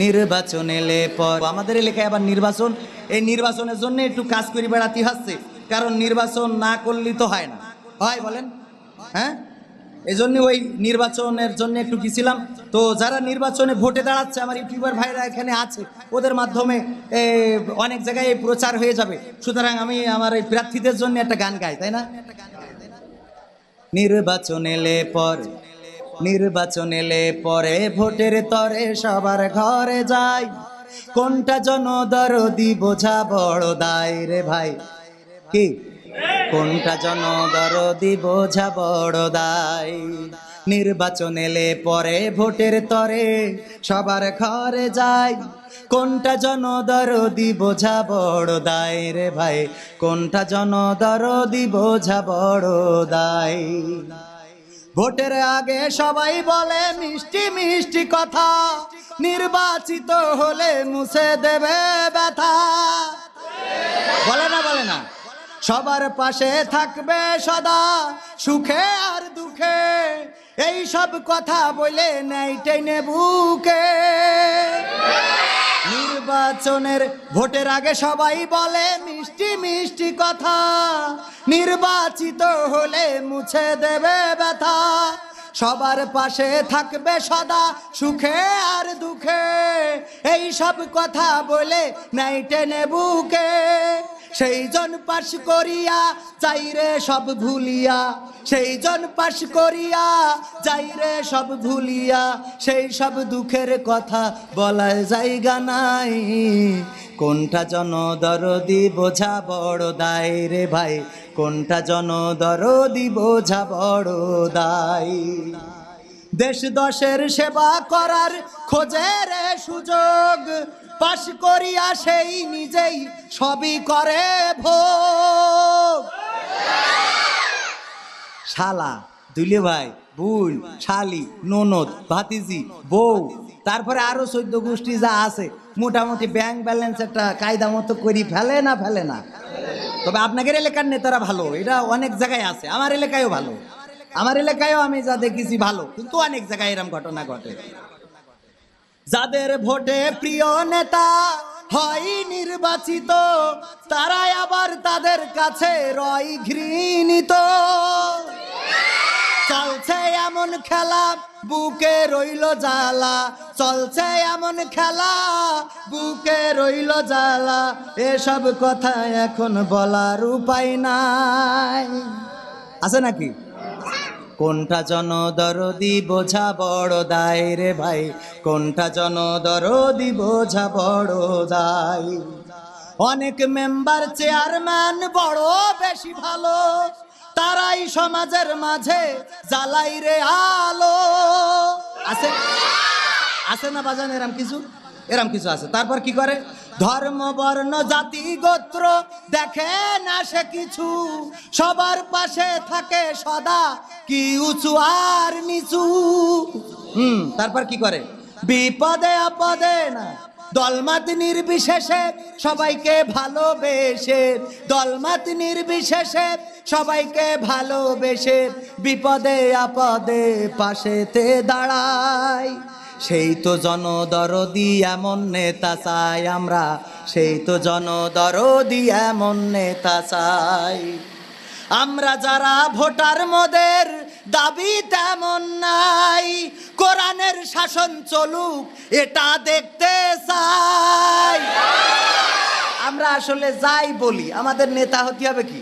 নির্বাচন এলে পর আমাদের এলাকায় আবার নির্বাচন, এই নির্বাচনের জন্য একটু কাজ করে বেড়াতে হচ্ছে, কারণ নির্বাচন না করলে তো হয় না, হয় বলেন? হ্যাঁ, এই জন্য ওই নির্বাচনের জন্য একটু গেছিলাম। তো যারা নির্বাচনে ভোটে দাঁড়াচ্ছে আমার ইউটিউবার ভাইরা এখানে আছে, ওদের মাধ্যমে অনেক জায়গায় প্রচার হয়ে যাবে। সুতরাং আমি আমার এই প্রার্থীদের জন্য একটা গান গাই, তাই না? নির্বাচন এলে পর, নির্বাচন এলে পরে ভোটের তরে সবার ঘরে যাই, কোনটা জনদরদি বোঝা বড় দায় রে ভাই, কি কোনটা জনদরদি বোঝা বড় দায়। নির্বাচন এলে পরে ভোটের তরে সবার ঘরে যাই, কোনটা জনদরদি বোঝা বড় দায় রে ভাই, কোনটা জনদরদি বোঝা বড় দায়। ভোটের আগে সবাই বলে মিষ্টি মিষ্টি কথা, নির্বাচিত হলে মুছে দেবে ব্যথা, বলে না বলে না? সবার পাশে থাকবে সদা সুখে আর দুঃখে, এই সব কথা বলে নেই টেনে বুকে। নির্বাচনের ভোটের আগে সবাই বলে মিষ্টি মিষ্টি কথা, নির্বাচিত হলে মুছে দেবে ব্যথা, সবার পাশে থাকবে সদা সুখে আর দুঃখে, এই সব কথা বলে নাই টেনে বুকে। সেই জন পাশ করিয়া যাইরে সব ভুলিয়া, সেই জন পাশ করিয়া যাইরে সব ভুলিয়া, সেই সব দুঃখের কথা বলার জায়গা নাই, কোনটা জনদরদি বোঝা বড় দায় রে ভাই, কোনটা জনদরদি বোঝা বড় দায়। দেশ দশের সেবা করার খোঁজে রে সুযোগ, পাশ করিয়া সেই নিজেই সবই করে ভোগ। শালা, দুলে ভাই, বুল, শালি, ননদ, ভাতিজি, বউ, তারপরে আরো 14 গোষ্ঠী যা আছে, মোটামুটি ব্যাংক ব্যালেন্স একটা কায়দা মতো করি ফেলে না, ফেলে না? তবে আপনাদের এলাকার নেতারা ভালো, এটা অনেক জায়গায় আছে, আমার এলাকায়ও ভালো, আমার এলাকায়ও আমি যা দেখেছি ভালো, কিন্তু অনেক জায়গায় এরকম ঘটনা ঘটে। যাদের ভোটে প্রিয় নেতা হয় নির্বাচিত, তারাই আবার তাদের কাছে রয় ঘৃণিত। চলছে এমন খেলা বুকে রইল জ্বালা, চলছে এমন খেলা বুকে রইল জ্বালা, এসব কথা এখন বলার উপায় নাই, আছে নাকি? কোনটা জনদরদি বোঝা বড় দায় রে ভাই, কোনটা জনদরদি বোঝা বড় দায়। অনেক মেম্বার চেয়ারম্যান বড় বেশি ভালো, তারাই সমাজের মাঝে জ্বালাই রে আলো, আছে আছে না বাজান? এরম কিছু, এরম কিছু আছে। তারপর কি করে? ধর্ম বর্ণ জাতি গোত্র দেখে না সে কিছু, সবার পাশে থাকে সদা কি উঁচু আর নিচু। তারপর কি করে? বিপদে আপদে না দলমত নির্বিশেষে সবাইকে ভালোবেসে, দলমত নির্বিশেষে সবাইকে ভালোবেসে, বিপদে আপদে পাশেতে দাঁড়ায়, সেই তো জনদরদি এমন নেতা চাই আমরা, সেই তো জনদরদি এমন নেতা চাই। আমরা যারা ভোটার মোদের দাবি তেমন নাই, কোরআনের শাসন চলুক এটা দেখতে চাই। আমরা আসলে যাই বলি, আমাদের নেতা হতে হবে কি?